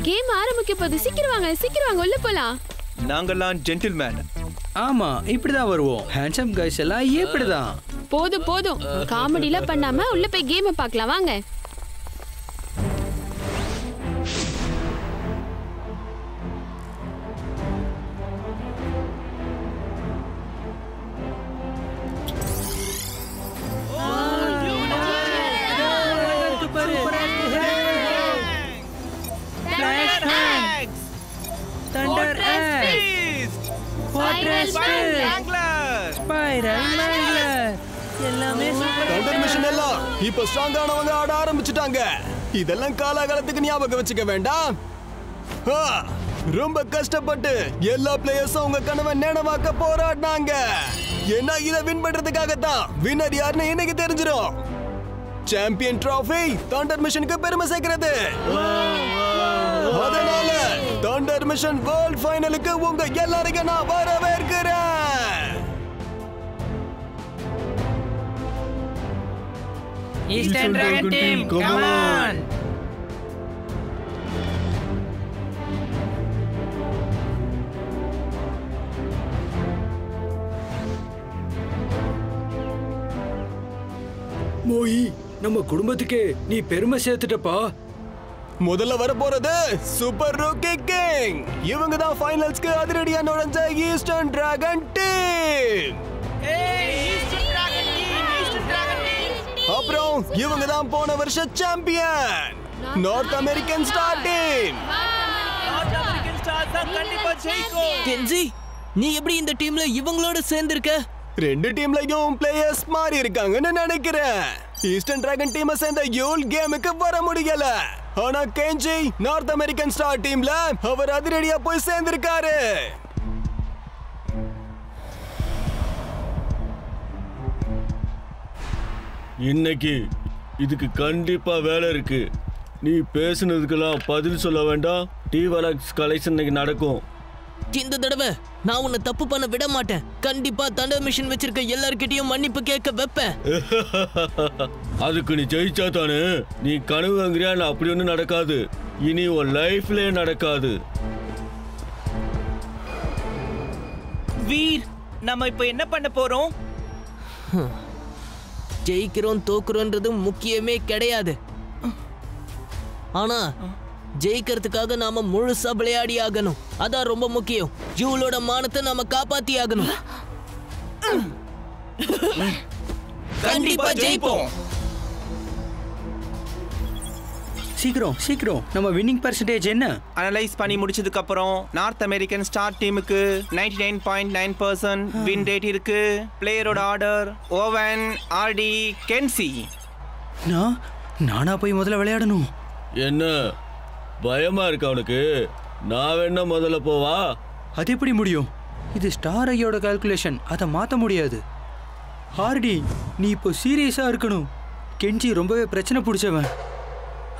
Game ஆரம்பிக்க போகுது. சீக்கிரம் வாங்க உள்ள போலாம். நாங்கெல்லாம் ஜென்டில்மேன். ஆமா இப்படிதான் வருவோம். ஹேண்ட்ஸம் கைஸ் எல்லாம் இப்படிதான். போதும் காமெடில பண்ணாம உள்ள போய் கேம் பார்க்கலாம் வாங்க. இப்ப ஸ்ட்ராங்கானவங்க ஆட ஆரம்பிச்சுட்டாங்க. இதெல்லாம் காலகாலத்துக்கு ஞாபகம் வச்சுக்க வேண்டாம். ரொம்ப கஷ்டப்பட்டு எல்லா பிளேயர்ஸும் உங்க கனவை நினைவாக்க போராடினாங்க. ஏன்னா இதை வின் பண்றதுக்காகத்தான். வின்னர் யாருன்னு இன்னைக்கு தெரிஞ்சிடும். சாம்பியன் டிராஃபி தண்டர் மிஷனுக்கு பெருமை சேர்க்கிறது. அதனால தண்டர் மிஷன் வேர்ல்ட் ஃபைனலுக்கு உங்க எல்லாரையும் நான் வரவேற்கிறேன். Eastern Dragon Team, come on! மோயி நம்ம குடும்பத்துக்கு நீ பெருமை சேர்த்துட்டப்பா. முதல்ல வர போறது சூப்பர் ரூக்கி கிங். இவங்க தான் ஃபைனல்ஸ்க்கு அதிரடியா நுழைஞ்ச ஈஸ்டர்ன் டிராகன் டீம். அப்புறம் இவங்க தான் போன வருஷம் champion north American star team. Kenji, நீ எப்படி இந்த டீம்ல இவங்களோட சேர்ந்திருக்க? ரெண்டு டீம்லயும் பிளேயர்ஸ் மாறி இருக்காங்கன்னு நினைக்கிறேன். ஈஸ்டர்ன் டிராகன் டீமை சேர்ந்த யூல் கேமுக்கு வர முடியல. ஆனா கென்ஜி நார்த் அமெரிக்கன் ஸ்டார் டீம்ல அவர் அதிரடியா போய் சேர்ந்திருக்காரு. இன்னைக்கு இதுக்கு கண்டிப்பா வேலை இருக்கு. நீ பேசுனதுக்கெல்லாம் பதில் சொல்ல வேண்டாம். டிவலக்ஸ் கலெக்ஷன் இன்னைக்கு நடக்கும். இந்த தடவை நான் உன்னை தப்பு பண்ண விட மாட்டேன். கண்டிப்பா தண்டர் மிஷன் வச்சிருக்க எல்லார்கிட்டயும் மன்னிப்பு கேட்க வைப்பேன். அதுக்கு நீ ஜெயிச்சா தானே. நீ கனவு வாங்குறியா? அப்படி ஒன்றும் நடக்காது. இனி உன் லைஃப்லயே நடக்காது. வீர், நம்ம இப்ப என்ன பண்ண போறோம்? ஜெயிக்கிறோம் தோக்குறோன்றது முக்கியமே கிடையாது. ஆனா ஜெயிக்கிறதுக்காக நாம முழுசா விளையாடி ஆகணும். அதான் ரொம்ப முக்கியம். ஜூலோட மானத்தை நாம காப்பாத்தி ஆகணும். கண்டிப்பா ஜெயிப்போம். சீக்கிரம் நம்ம வின்னிங் பர்சன்டேஜ் என்ன? அனலைஸ் பண்ணி முடிச்சதுக்கு அப்புறம் நார்த் அமெரிக்கன் ஸ்டார் டீமுக்கு 99.9% வின் ரேட் இருக்கு. பிளேயரோட ஆர்டர் ஓவன், ஆர்டி, கென்சி. நானா போய் முதல்ல விளையாடணும்? என்ன பயமா இருக்கு அவனுக்கு? நான் வேணா முதல்ல போவா? அது எப்படி முடியும்? இது ஸ்டார் ஐயோட கால்குலேஷன். அதை மாற்ற முடியாது. ஆர்டி, நீ இப்போ சீரியஸா இருக்கணும். கென்ஜி ரொம்பவே பிரச்சனை பிடிச்சவன்.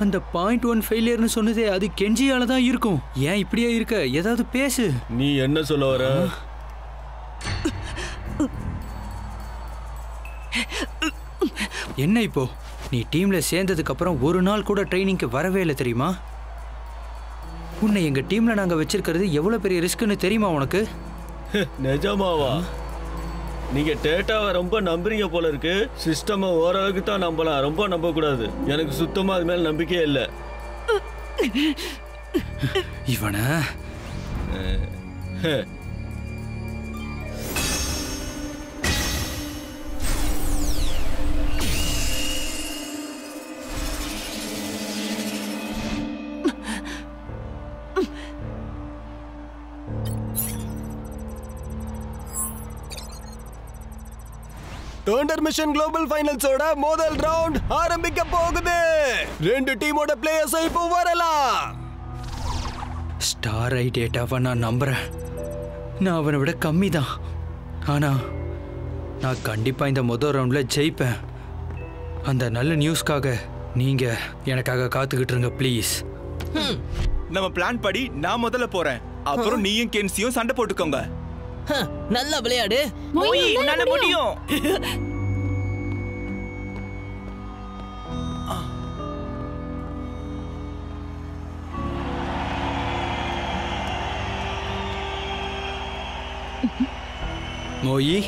அந்த 0.1 ஃபெயிலியர்னு சொன்னதே அது கென்ஜியால தான் இருக்கும். ஏன் இப்படியே இருக்க? ஏதாவது பேசு. நீ என்ன சொல்ல வர? என்ன இப்போ? நீ டீம்ல சேர்ந்ததுக்கு அப்புறம் ஒரு நாள் கூட ட்ரைனிங்க்கு வரவே இல்லை தெரியுமா? உன்னை எங்க டீம்ல நாங்க வச்சிருக்கிறது எவ்வளவு பெரிய ரிஸ்க்னு தெரியுமா உனக்கு? நிஜமாவா? நீங்க டேட்டாவை ரொம்ப நம்புறீங்க போல இருக்கு. சிஸ்டமை ஓரளவுக்கு தான் நம்பலாம், ரொம்ப நம்ப கூடாது. எனக்கு சுத்தமா அது மேல நம்பிக்கையே இல்லை. இவன தண்டர் மிஷன் குளோபல் ஃபைனல்ஸோட முதல் ரவுண்ட் ஆரம்பிக்க போகுது. ரெண்டு டீமோட பிளேயர்ஸ் இப்போ வரலாம். ஸ்டார் ஐ டேட்டாவை நான் நம்புறேன். நான் அவனை விட கம்மி தான். ஆனா நான் கண்டிப்பா இந்த முதல் ரவுண்ட்ல ஜெயிப்பேன். அந்த நல்ல நியூஸ்க்காக நீங்க எனக்காக காத்துக்கிட்டு இருங்க ப்ளீஸ். நம்ம பிளான் படி நான் முதல்ல போறேன். அப்புறம் நீயும் கென்சியும் சண்டை போட்டுக்கோங்க. நல்லா விளையாடு. உன்னால முடியும். மோயி,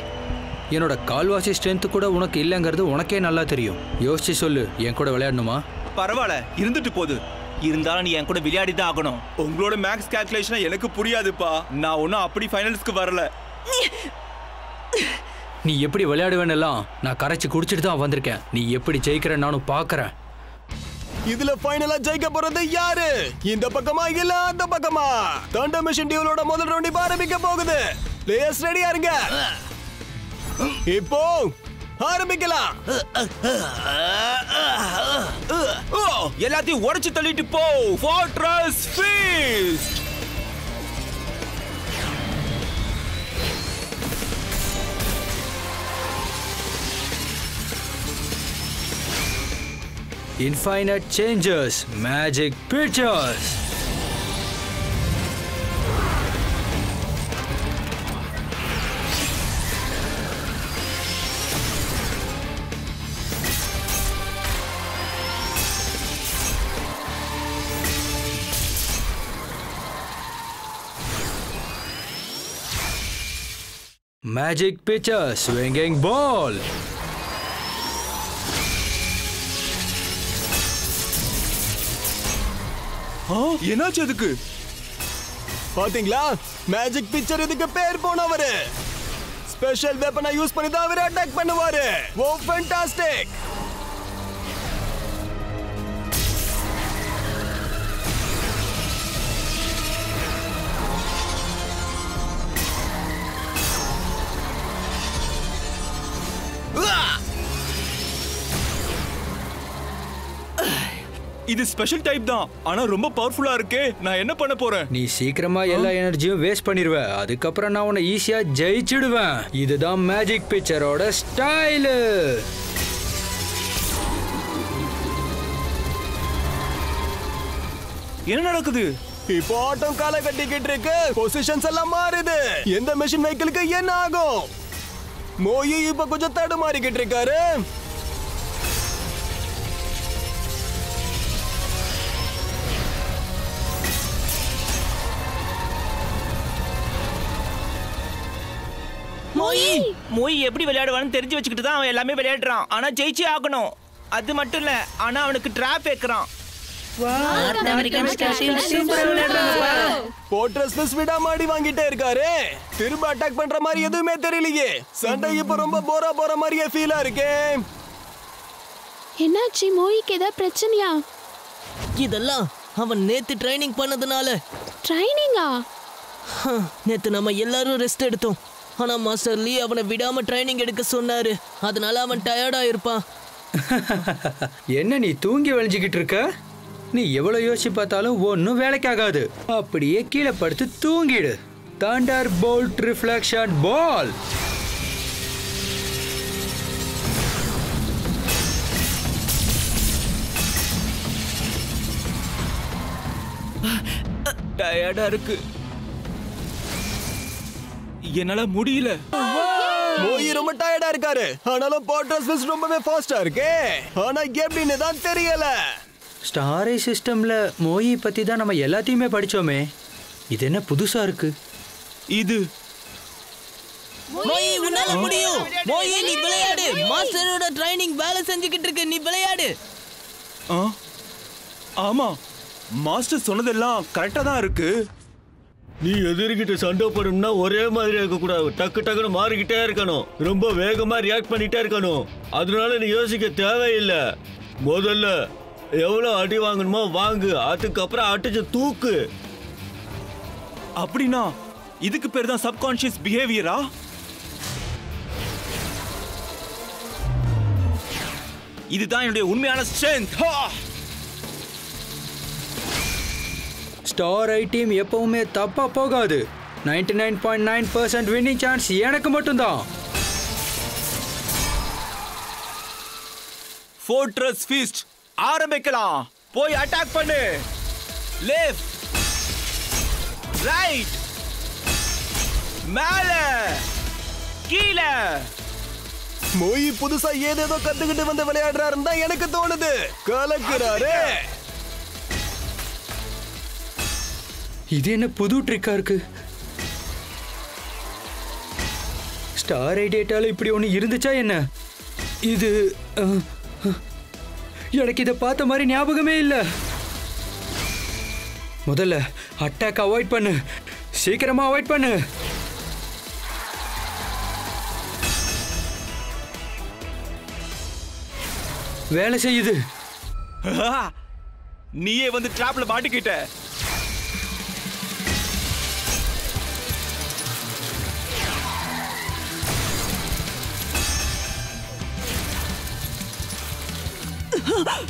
என்னோட கால்வாசி ஸ்ட்ரென்த் கூட உனக்கு இல்லைங்கிறது உனக்கே நல்லா தெரியும். யோசிச்சு சொல்லு, என் கூட விளையாடணுமா? பரவாயில்ல, இருந்துட்டு போகுது. இருந்தாலும் நீ என் கூட விளையாடி தான் ஆகணும். உங்களோட மேக்ஸ் கால்குலேஷன் எனக்கு புரியாதுப்பா. நான் ஒன்றும் அப்படி ஃபைனல்ஸ்க்கு வரல. நீ எப்படி விளையாடுவேன்னெல்லாம் நான் கரைச்சி குடிச்சிட்டு தான் வந்திருக்கேன். நீ எப்படி ஜெயிக்கிறேன்னு நானும் பார்க்கறேன். இதுல ஃபைனலா ஜெயிக்க போறது யாரு? இந்த பக்கமா இல்ல அந்த பக்கமா? தண்டர் மிஷன் டியூலோட முதல் ரவுண்ட் இப்ப ஆரம்பிக்க போகுது. பிளேயர்ஸ் ரெடியா இருங்க. இப்போ ஆரம்பிக்கலாம். எல்லாத்தையும் உடைச்சு தள்ளிட்டு போ. Fortress feast. Infinite Changes, Magic Pictures. Magic Pictures, Swinging Ball. என்னாச்சு அதுக்கு? பாத்தீங்களா, மேஜிக் பிக்சர் இதுக்கு பேர் போனவரு. ஸ்பெஷல் வெப்பனை யூஸ் பண்ணி தான் அவர் அட்டாக் பண்ணுவாரு. ஓ ஃபேண்டாஸ்டிக். இது ஸ்பெஷல் டைப் தான், ஆனா ரொம்ப பவர்ஃபுல்லா இருக்கே. நான் என்ன பண்ண போறேன்? நீ சீக்கிரமா எல்லா எனர்ஜியும் வேஸ்ட் பண்ணிடுவ. அதுக்கப்புறம் நான் உன்னை ஈஸியா ஜெயிச்சிடுவேன். இதுதான் மேஜிக் பிக்சரோட ஸ்டைலு. என்ன நடக்குது? இப்போ ஆட்டம் கால கட்டிக்கிட்டு இருக்கு. பொசிஷன்ஸ் எல்லாம் மாறுது. எந்த மெஷின் வெஹிக்கிளுக்கு என்ன ஆகும்? மோயி இப்ப கொஞ்சம் தடுமாறிக்கிட்டு இருக்காரு. மோயி எப்படி விளையாடுவான்னு தெரிஞ்சு வச்சுக்கிட்டு தான் அவன் எல்லாமே விளையாடுறான். ஆனா ஜெயிச்சே ஆகணும். அது மட்டும் இல்ல, ஆனா அவனுக்கு டிராப் வைக்கிறான். போட்ரஸ் மிஸ் விடாம அடி வாங்கிட்டே இருக்காரு. திரும்ப அட்டாக் பண்ற மாதிரி எதுவுமே தெரியலையே. சண்டை இப்ப ரொம்ப போற மாதிரியே ஃபீலா இருக்கு. என்னாச்சு? மோயிக்கு ஏதாவது பிரச்சனையா? இதெல்லாம் அவன் நேத்து ட்ரைனிங் பண்ணதுனால. ட்ரைனிங்கா? நேத்து நம்ம எல்லாரும் ரெஸ்ட் எடுத்தோம். ஆனா மாஸ்டர் லீ அவனை விடாம ட்ரைனிங் எடுக்க சொன்னாரு. அதனால அவன் டயர்டா இருப்பான். என்ன நீ தூங்கி வளைஞ்சிக்கிட்டு இருக்க? நீ எவ்வளவு யோசிச்சு பார்த்தாலும் ஒன்னும் வேலைக்காகாது. அப்படியே கீழே படுத்து தூங்கிடு. தண்டர் போல்ட் ரிஃப்ளெக்ஷன் பால். டயர்டா இருக்கு, என்னால முடியல. மோயி ரொம்ப டயர்டா இருக்காரு. ஆனாலும் போட்ரஸ் மிஸ் ரொம்பவே ஃபாஸ்டா இருக்கு. ஆனா எப்படின்னு தான் தெரியல. ஸ்டாரை சிஸ்டம்ல மோயி பத்தி தான் நம்ம எல்லாத்தையுமே படிச்சோமே. இது என்ன புதுசா இருக்கு? இது மோயி உன்னால முடியும். மோயி நீ விளையாடு. மாஸ்டரோட ட்ரைனிங் வேலை செஞ்சுக்கிட்டு இருக்கு. நீ விளையாடு. ஆமா, மாஸ்டர் சொன்னதெல்லாம் கரெக்டா தான் இருக்கு. நீ எதிர்கிட்ட சண்டை போடணும்னா ஒரே மாதிரி இருக்கக்கூடாது. டக்கு டக்குன்னு மாறிக்கிட்டே இருக்கணும். ரொம்ப வேகமா ரியாக்ட் பண்ணிட்டே இருக்கணும். அதனால நீ யோசிக்க தேவையில்லை. முதல்ல எவ்வளோ அடி வாங்கணுமோ வாங்கு. அதுக்கப்புறம் அடிச்சு தூக்கு. அப்படின்னா இதுக்கு பேர் தான் சப்கான்ஷியஸ் பிஹேவியரா? இதுதான் என்னுடைய உண்மையான ஸ்ட்ரென்த். ஸ்டார் ஐ டீம் எப்பவுமே தப்பா போகாது. 99.9% வின்னிங் சான்ஸ் எனக்கு மட்டும்தான். ஃபோர்ட்ரஸ் ஃபீஸ்ட் ஆரம்பிக்கலாம். போய் அட்டாக் பண்ணு. லெஃப்ட், ரைட், மேல, கீழே. மோயி புதுசா ஏதேதோ கத்துக்கிட்டு வந்து விளையாடுறாருன்னு தான் எனக்கு தோணுது. கலக்குறாரு. இது என்ன புது ட்ரிக்கா இருக்கு? ஸ்டார் டேட்டால இப்படி ஒன்று இருந்துச்சா என்ன? இது எனக்கு இதை பார்த்த மாதிரி ஞாபகமே இல்லை. முதல்ல அட்டாக் அவாய்ட் பண்ணு, சீக்கிரமா அவாய்ட் பண்ணு. வேலை செய்யுது. நீயே வந்து ட்ராப்ல மாட்டிக்கிட்ட.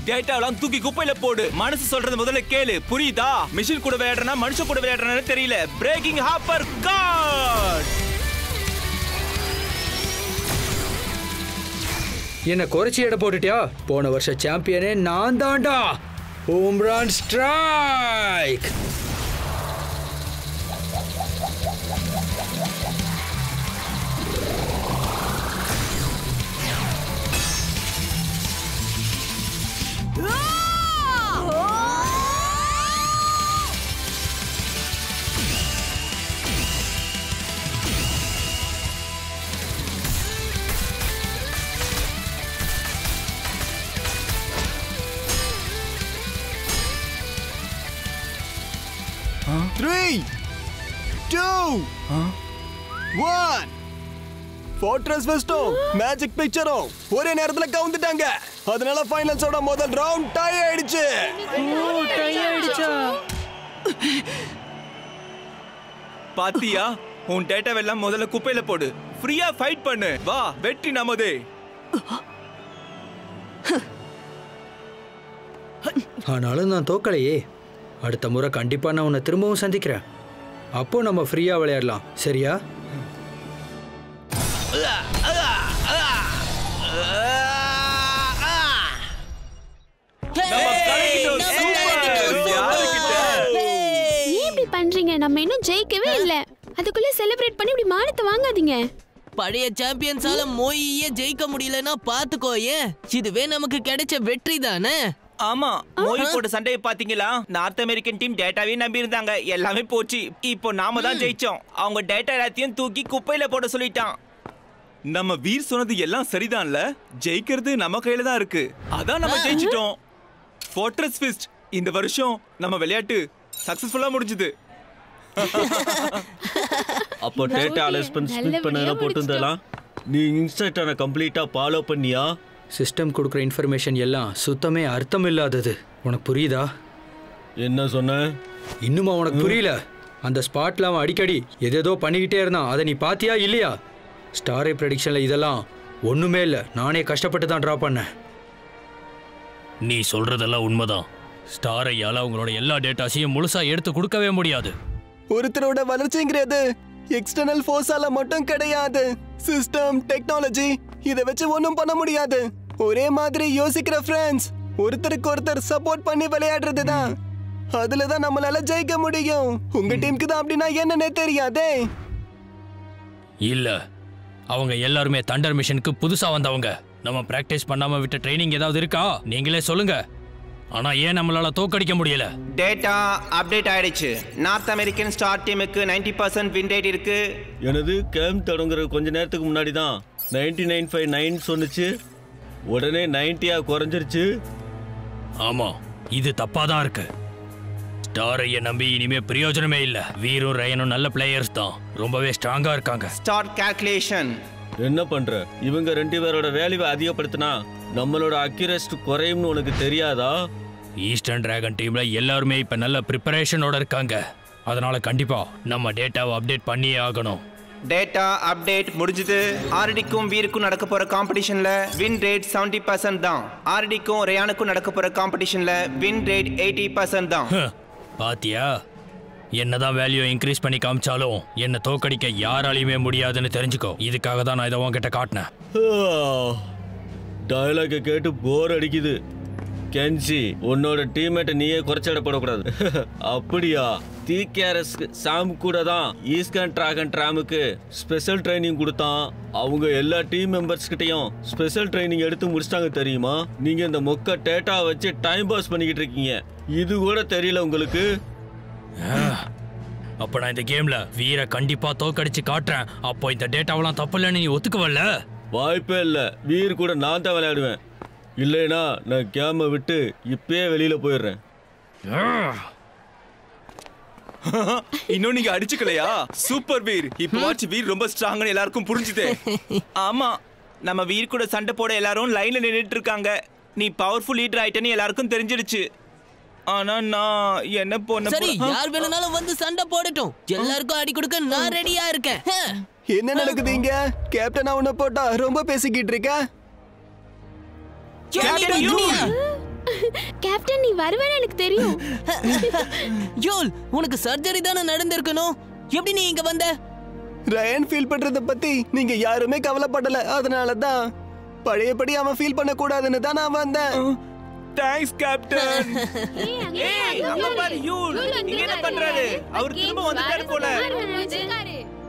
டேட்டாவெல்லாம் தூக்கி குப்பையில போடு. மனசு சொல்றது முதல்ல கேளு, புரியுதா? மிஷின் கூட விளையாடுறனா மனுஷன் கூட விளையாடுறனு தெரியல. பிரேக்கிங் ஹாப்பர் காட். என்ன குறைச்சி எடை போட்டுட்டியா? போன வருஷம் சாம்பியனே நான் தான்டா. Home run strike. Three, two, one. Fortress Weston, Magic Picture ஒரே நேரத்துல கவுந்துட்டாங்க. அதனால ஃபைனல்ஸோட முதல் ரவுண்ட் டை ஆயிடுச்சு. பாத்தியா? உன் டேட்டாவெல்லாம் முதல்ல குப்பையில போடு. ஃப்ரீயா ஃபைட் பண்ணு. வா, வெற்றி நமதே. ஆனாலும் நான் தோக்கலையே. அடுத்த முறை கண்டிப்பா நான் உன்னை திரும்பவும் சந்திக்கிறேன். அப்போ நம்ம ஃப்ரீயா விளையாடலாம், சரியா? இப்படி பண்றீங்க? நம்ம இன்னும் ஜெயிக்கவே இல்ல. அதுக்குள்ள செலிப்ரேட் பண்ணி இப்படி மானத்தை வாங்காதீங்க. பழைய சாம்பியன்ஸால மோயியே ஜெயிக்க முடியலன்னா பாத்துக்கோ. ஏன் இதுவே நமக்கு கிடைச்ச வெற்றி தானே? ஆமா, மோய் போட்ட சண்டையை பாத்தீங்களா? நார்த் அமெரிக்கன் டீம் டேட்டாவே நம்பி இருந்தாங்க, எல்லாமே போச்சு. இப்போ நாம தான் ஜெயிச்சோம். அவங்க டேட்டா எல்லாத்தையும் தூக்கி குப்பையில போட சொல்லிட்டான். நம்ம வீர் சொன்னது எல்லாம் சரிதான்ல. ஜெயிக்கிறது நம்ம கையில தான் இருக்கு. அதான் நம்ம ஜெயிச்சிட்டோம். ஃபோர்ட்ரஸ் ஃபிஸ்ட், இந்த வருஷம் நம்ம விளையாட்டு சக்சஸ்ஃபுல்லா முடிஞ்சது. அப்போ டேட்டா அலஸ்பென்ஸ் ஸ்பிட் பண்ணல போட்டுந்தலாம். நீ இன்ஸ்ட்ரக்டரை கம்ப்ளீட்டா ஃபாலோ பண்ணியா? சிஸ்டம் கொடுக்குற இன்ஃபர்மேஷன் எல்லாம் சுத்தமே அர்த்தம் இல்லாதது. உனக்கு புரியுதா? என்ன சொன்ன? இன்னுமா உனக்கு புரியல? அந்த ஸ்பாட்ல அவன் அடிக்கடி எதேதோ பண்ணிக்கிட்டே இருந்தான். அதை நீ பாத்தியா இல்லையா? ஸ்டாரை ப்ரெடிக்ஷன்ல இதெல்லாம் ஒண்ணுமே இல்லை. நானே கஷ்டப்பட்டு தான் ட்ரா பண்ணேன். நீ சொல்றதெல்லாம் உண்மைதான். ஸ்டாரையால அவங்களோட எல்லா டேட்டாஸையும் முழுசா எடுத்து கொடுக்கவே முடியாது. ஒருத்தரோட வளர்ச்சிங்கிறது எக்ஸ்டர்னல் ஃபோர்ஸால மட்டும் கிடையாது. சிஸ்டம், டெக்னாலஜி இதை வச்சு ஒன்றும் பண்ண முடியாது. ஒரே மாதிரி யோசிக்கிற ஃப்ரெண்ட்ஸ் ஒருத்தருக்கு ஒருத்தர் சப்போர்ட் பண்ணி விளையாடுறது தான். அதுல தான் நம்மளால ஜெயிக்க முடியும். உங்க டீமுக்கு தான் அப்படின்னா என்னன்னே தெரியாதே. இல்ல, அவங்க எல்லாருமே தண்டர் மிஷனுக்கு புதுசா வந்தவங்க. நம்ம பிராக்டிஸ் பண்ணாம விட்ட ட்ரைனிங் ஏதாவது இருக்கா? நீங்களே சொல்லுங்க. ஆனா ஏன் நம்மளால தோக்கடிக்க முடியல? டேட்டா அப்டேட் ஆயிடுச்சு. நார்த் அமெரிக்கன் ஸ்டார் டீமுக்கு 90% வின் ரேட் இருக்கு. எனது கேம்ப் தொடங்குற கொஞ்ச நேரத்துக்கு முன்னாடி தான் 99.9 சொன்னுச்சு. உடனே 90 குறைஞ்சிருச்சு. ஆமா, இது தப்பாதான் இருக்கு. ஸ்டாரைய நம்பி இனிமே பிரயோஜனமே இல்ல. வீரும் ரயனும் நல்ல பிளேயர்ஸ் தான், ரொம்பவே ஸ்ட்ராங்கா இருக்காங்க. Start calculation. என்ன பண்ற? இவங்க ரெண்டு பேரோட வேல்யூவை அதிகப்படுத்தினா நம்மளோட அக்யூரேட் குறையும்னு உனக்கு தெரியாதா? ஈஸ்டர்ன் டிராகன் டீம்ல எல்லாருமே இப்ப நல்ல ப்ரிப்பரேஷனோட இருக்காங்க. அதனால கண்டிப்பா நம்ம டேட்டாவை அப்டேட் பண்ணியே ஆகணும். டேட்டா அப்டேட் முடிஞ்சது. ஆர்டிக்கும் வீருக்கும் நடக்க போற காம்படிஷன்ல வின் ரேட் 70% தான். ஆர்டிக்கும் ரயானுக்கும் நடக்க போற காம்படிஷன்ல வின் ரேட் 80% தான். பாத்தியா? என்னதான் வேல்யூ இன்க்ரீஸ் பண்ணி காமிச்சாலும் என்ன தோக்கடிக்க யாராலையுமே முடியாதுன்னு தெரிஞ்சுக்கோ. இதுக்காக தான் நான் இதை உன்கிட்ட காட்டினேன். டயலாக கேட்டு போர் அடிக்குது. கென்சி, உன்னோட டீம்மேட்டை நீயே குறைச்சிடப்படக்கூடாது. அப்படியா? டிகேஆர்எஸ் சாம் கூட தான் ஈஸ்டர்ன் டிராகன் டிராமுக்கு ஸ்பெஷல் ட்ரைனிங் கொடுத்தான். அவங்க எல்லா டீம் மெம்பர்ஸ் கிட்டையும் ஸ்பெஷல் ட்ரைனிங் எடுத்து முடிச்சிட்டாங்க தெரியுமா? நீங்க இந்த மொக்க டேட்டா வச்சு டைம் பாஸ் பண்ணிக்கிட்டு இருக்கீங்க. இது கூட தெரியல உங்களுக்கு? அப்ப நான் இந்த கேம்ல வீர கண்டிப்பா தோக்கடிச்சு காட்டுறேன். அப்போ இந்த டேட்டாவெல்லாம் தப்பு இல்லைன்னு நீ ஒத்துக்குவல்ல? வாய்ப்பே இல்லை. வீர் கூட நான் தான் விளையாடுவேன். இல்லைனா நான் கேமை விட்டு இப்பயே வெளியில போயிடுறேன். இன்னும் நீங்க அடிச்சுக்கலையா? சூப்பர் வீர். இப்ப வாட்ச் வீர் ரொம்ப ஸ்ட்ராங்னு எல்லாருக்கும் புரிஞ்சுதே. ஆமா, நம்ம வீர் கூட சண்டை போட எல்லாரும் லைன்ல நின்னுட்டு இருக்காங்க. நீ பவர்ஃபுல் லீடர் ஆயிட்டேன்னு எல்லாருக்கும் தெரிஞ்சிடுச்சு. ஆனா நான் என்ன பண்ண? சரி, யார் வேணும்னாலும் வந்து சண்டை போடட்டும். எல்லாருக்கும் அடி கொடுக்க நான் ரெடியா இருக்கேன். என்ன நடக்குது இங்க? கேப்டன் அவனை போட்டா ரொம்ப பேசிக்கிட்டு இருக்க. கேப்டன், நீ வருவேன்னு எனக்கு தெரியும். யோல், உனக்கு சர்ஜரி தானே நடந்திருக்கணும். எப்படி நீ இங்க வந்த? ரயன் ஃபீல் பண்றத பத்தி நீங்க யாருமே கவலைப்படல. அதனாலதான் பழையபடி அவன் ஃபீல் பண்ண கூடாதுன்னு தான் நான் வந்தேன். Thanks captain. ஏய், அங்க பாரு யூல். இங்க என்ன பண்றாரு? அவர் திரும்ப வந்துட்டாரு போல.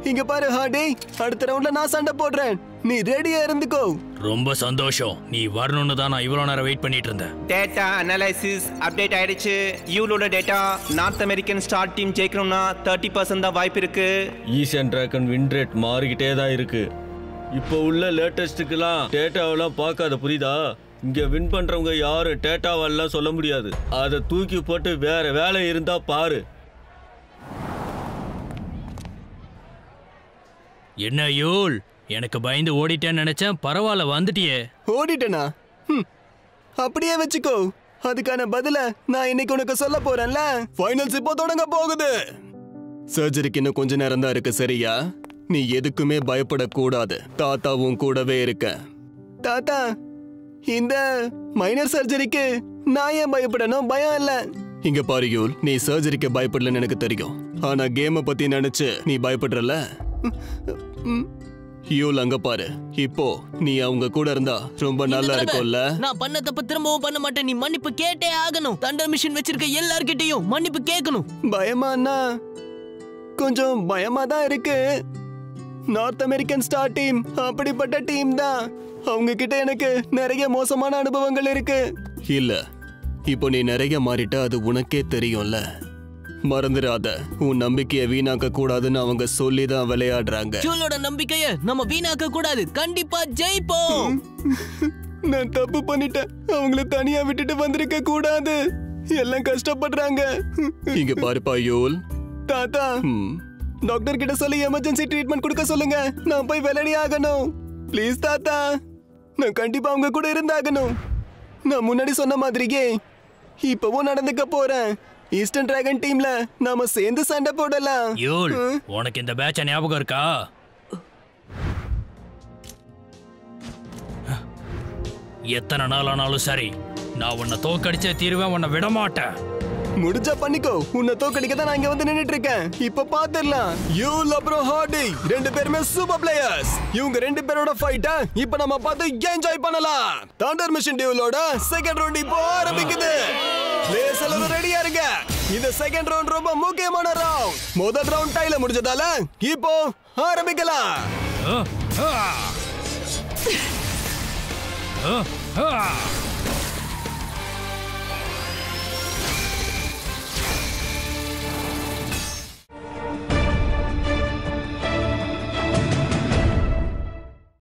இங்க பாரு ஹார்டி, அடுத்த ரவுண்ட்ல நான் சண்டை போடுறேன். நீ ரெடியா இருந்துக்கோ. ரொம்ப சந்தோஷம். நீ வரணும்னு தான் நான் இவ்வளவு நேரம் வெயிட் பண்ணிட்டு இருந்தேன். டேட்டா அனலைசிஸ் அப்டேட் ஆயிடுச்சு. யூலோட data North American star team ஜெயிக்கணும்னா 30% தான் வாய்ப்பு இருக்கு. ஈஸ்டர்ன் டிராகன் வின் ரேட் மாறிக்கிட்டே தான் இருக்கு. இப்போ உள்ள லேட்டஸ்ட்டுக்கெல்லாம் டேட்டாவெல்லாம் பார்க்காத, புரியுதா? இங்க வின் பண்றவங்க யாரும் டேட்டாவெல்லாம் சொல்ல முடியாது. அதை தூக்கி போட்டு வேற வேலை இருந்தா பாரு. என்ன யூல், எனக்கு பயந்து ஓடிட்டேன்னு நினைச்சேன். பரவாயில்ல, வந்துட்டியே. ஓடிட்டேனா? அப்படியே வச்சுக்கோ. அதுக்கான பதில நான் இன்னைக்கு உனக்கு சொல்ல போறேன்ல. ஃபைனல்ஸ் இப்போ தொடங்க போகுது. சர்ஜரிக்கு இன்னும் கொஞ்ச நேரம் தான் இருக்கு, சரியா? நீ எதுக்குமே பயப்படக்கூடாது. தாத்தாவும் கூடவே இருக்க. தாத்தா, இந்த மைனர் சர்ஜரிக்கு நான் ஏன் பயப்படணும்? பயம் இல்ல. இங்க பாரு யூல், நீ சர்ஜரிக்கு பயப்படலன்னு எனக்கு தெரியும். ஆனா கேமை பத்தி நினைச்சு நீ பயப்படுறல. யூல், அங்க பாரு. இப்போ நீ அவங்க கூட இருந்தா ரொம்ப நல்லா இருக்கும்ல. நான் பண்ண தப்பு திரும்பவும் பண்ண மாட்டேன். நீ மன்னிப்பு கேட்டே ஆகணும். தண்டர் மிஷின் வச்சிருக்க எல்லார்கிட்டயும் மன்னிப்பு கேட்கணும். பயமானா கொஞ்சம் பயமா தான் இருக்கு. நார்த் அமெரிக்கன் ஸ்டார் டீம் அப்படிப்பட்ட டீம் தான். அவங்க கிட்ட எனக்கு நிறைய மோசமான அனுபவங்கள் இருக்கு. இல்ல, இப்போ நீ நிறைய மாறிட்ட, அது உனக்கே தெரியும்ல. மறந்துடாத, உன் நம்பிக்கையை வீணாக்க கூடாதுன்னு அவங்க சொல்லிதான் விளையாடுறாங்க. யூலோட நம்பிக்கைய நம்ம வீணாக்க கூடாது. கண்டிப்பா ஜெயிப்போம். நான் தப்பு பண்ணிட்டேன். அவங்கள தனியா விட்டுட்டு வந்திருக்க கூடாது. எல்லாம் கஷ்டப்படுறாங்க. இங்க பாருப்பா யூல். தாத்தா, டாக்டர் கிட்ட சொல்லி எமர்ஜென்சி ட்ரீட்மெண்ட் கொடுக்க சொல்லுங்க. நான் போய் விளையாடி ஆகணும். ப்ளீஸ் தாத்தா, நான் கண்டிப்பா அவங்க கூட இருந்தாகணும். நான் முன்னாடி சொன்ன மாதிரியே இப்பவும் நடந்துக்க போறேன். ஈஸ்டர்ன் டிராகன் டீம்ல நாம சேர்ந்து சண்டை போடலாம். யூல், உனக்கு இந்த பேட்ச் ஞாபகம் இருக்கா? எத்தனை நாள் ஆனாலும் சரி, நான் உன்னை தோக்கடிச்சே தீருவேன். உன்னை விட மாட்டேன். முடிஞ்சா பண்ணிக்கோ. உன்னை தோக்கடிக்க தான் நான் இங்க வந்து நின்னுட்டு இருக்கேன். இப்ப பாத்துடலாம். யூல் அப்புறம் ஹார்டி ரெண்டு பேருமே சூப்பர் பிளேயர்ஸ். இவங்க ரெண்டு பேரோட ஃபைட்ட இப்ப நம்ம பார்த்து என்ஜாய் பண்ணலாம். தண்டர் மிஷன் டியூலோட செகண்ட் ரவுண்ட் இப்போ ஆரம்பிக்குது. பிளேயர்ஸ் எல்லாரும் ரெடியா இருங்க. இந்த செகண்ட் ரவுண்ட் ரொம்ப முக்கியமான ரவுண்ட். முதல் ரவுண்ட் டைல முடிஞ்சதால இப்போ ஆரம்பிக்கலாம்.